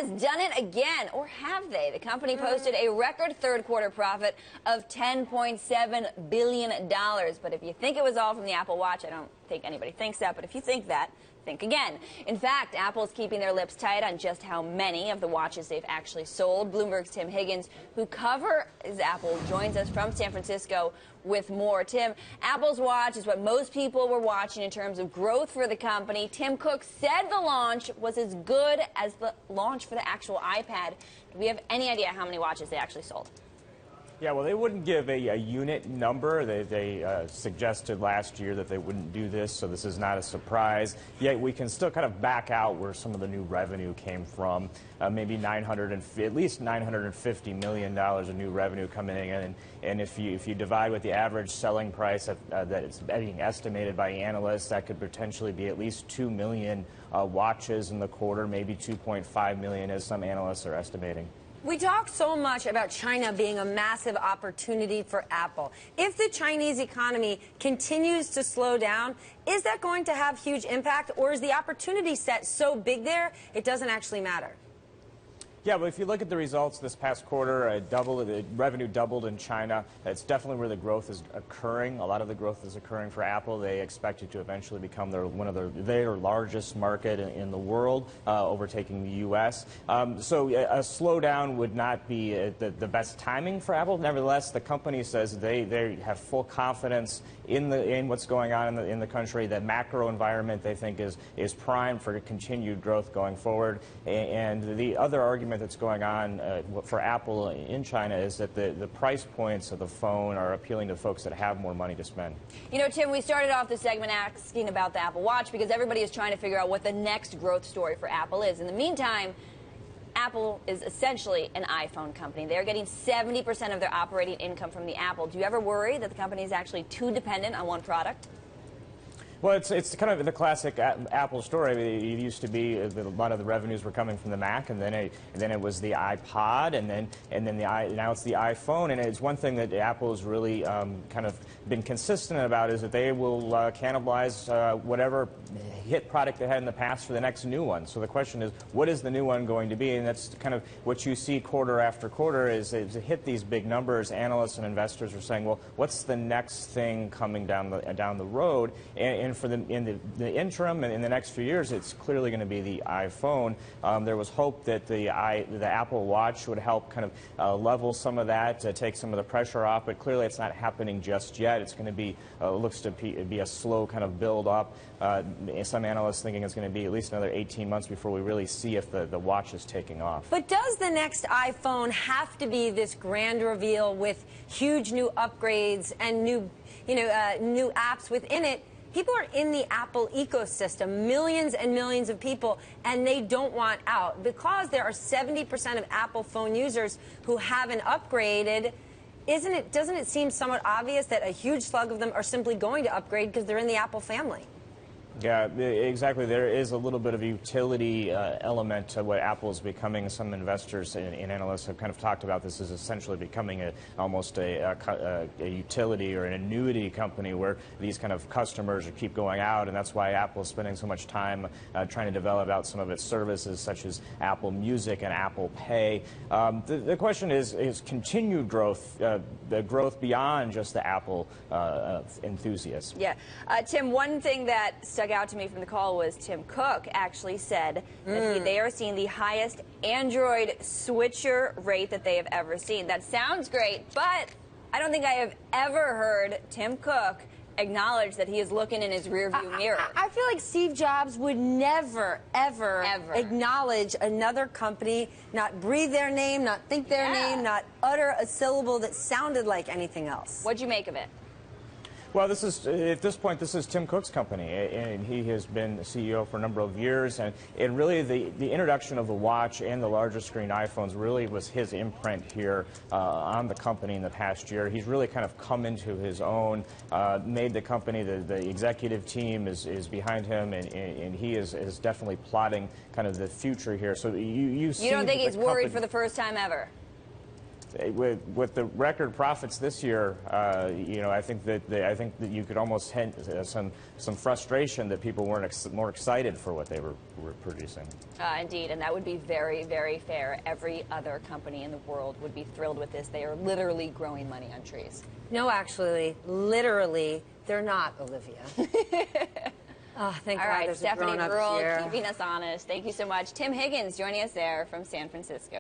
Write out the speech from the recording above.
has done it again, or have they? The company posted a record third-quarter profit of $10.7 billion. But if you think it was all from the Apple Watch, I don't think anybody thinks that, but if you think that, think again. In fact, Apple's keeping their lips tight on just how many of the watches they've actually sold. Bloomberg's Tim Higgins, who covers Apple, joins us from San Francisco with more. Tim, Apple's watch is what most people were watching in terms of growth for the company. Tim Cook said the launch was as good as the launch for the actual iPad. Do we have any idea how many watches they actually sold? Yeah, well, they wouldn't give a unit number. They suggested last year that they wouldn't do this, so this is not a surprise. Yet we can still kind of back out where some of the new revenue came from. Maybe at least $950 million of new revenue coming in. And if you divide with the average selling price that is being estimated by analysts, that could potentially be at least 2 million watches in the quarter, maybe 2.5 million as some analysts are estimating. We talk so much about China being a massive opportunity for Apple. If the Chinese economy continues to slow down, is that going to have huge impact, or is the opportunity set so big there it doesn't actually matter? Yeah, but if you look at the results this past quarter, the revenue doubled in China. That's definitely where the growth is occurring. A lot of the growth is occurring for Apple. They expect it to eventually become one of their largest market in the world, overtaking the U.S. So a slowdown would not be the best timing for Apple. Nevertheless, the company says they have full confidence in what's going on in the country. The macro environment, they think, is primed for continued growth going forward. And the other argument that's going on for Apple in China is that the price points of the phone are appealing to folks that have more money to spend. You know, Tim, we started off the segment asking about the Apple Watch because everybody is trying to figure out what the next growth story for Apple is. In the meantime, Apple is essentially an iPhone company. They're getting 70% of their operating income from the Apple. Do you ever worry that the company is actually too dependent on one product? Well, it's kind of the classic Apple story. It used to be a lot of the revenues were coming from the Mac, and then it was the iPod, and then now it's the iPhone. And it's one thing that Apple has really kind of been consistent about is that they will cannibalize whatever hit product they had in the past for the next new one. So the question is, what is the new one going to be? And that's kind of what you see quarter after quarter is to hit these big numbers. Analysts and investors are saying, well, what's the next thing coming down the road? And for in the interim and in the next few years, it's clearly going to be the iPhone. There was hope that the Apple Watch would help kind of level some of that, take some of the pressure off, but clearly it's not happening just yet. It's going to be looks to be a slow kind of build up. Some analysts thinking it's going to be at least another 18 months before we really see if the watch is taking off. But does the next iPhone have to be this grand reveal with huge new upgrades and new apps within it? People are in the Apple ecosystem, millions and millions of people, and they don't want out. Because there are 70% of Apple phone users who haven't upgraded, doesn't it seem somewhat obvious that a huge slug of them are simply going to upgrade because they're in the Apple family? Yeah, exactly. There is a little bit of a utility element to what Apple is becoming. Some investors and analysts have kind of talked about this as essentially becoming almost a utility or an annuity company where these kind of customers keep going out, and that's why Apple is spending so much time trying to develop out some of its services, such as Apple Music and Apple Pay. The question is continued growth, the growth beyond just the Apple enthusiasts. Yeah. Tim, one thing that stuck out to me from the call was Tim Cook actually said that they are seeing the highest Android switcher rate that they have ever seen. That sounds great, but I don't think I have ever heard Tim Cook acknowledge that he is looking in his rearview mirror. I feel like Steve Jobs would never, ever acknowledge another company, not breathe their name, not think their name, not utter a syllable that sounded like anything else. What'd you make of it? Well, at this point, this is Tim Cook's company, and he has been the CEO for a number of years. And really, the introduction of the watch and the larger screen iPhones really was his imprint here on the company in the past year. He's really kind of come into his own, made the company, the executive team is behind him, and he is definitely plotting kind of the future here. So you see don't think he's worried for the first time ever? with the record profits this year, I think that you could almost hint some frustration that people weren't more excited for what they were producing. Indeed, and that would be very, very fair. Every other company in the world would be thrilled with this. They are literally growing money on trees. No, actually, literally, they're not, Olivia. Oh, thank All God right, there's Stephanie a grown-up Rural here. keeping us honest. Thank you so much. Tim Higgins joining us there from San Francisco.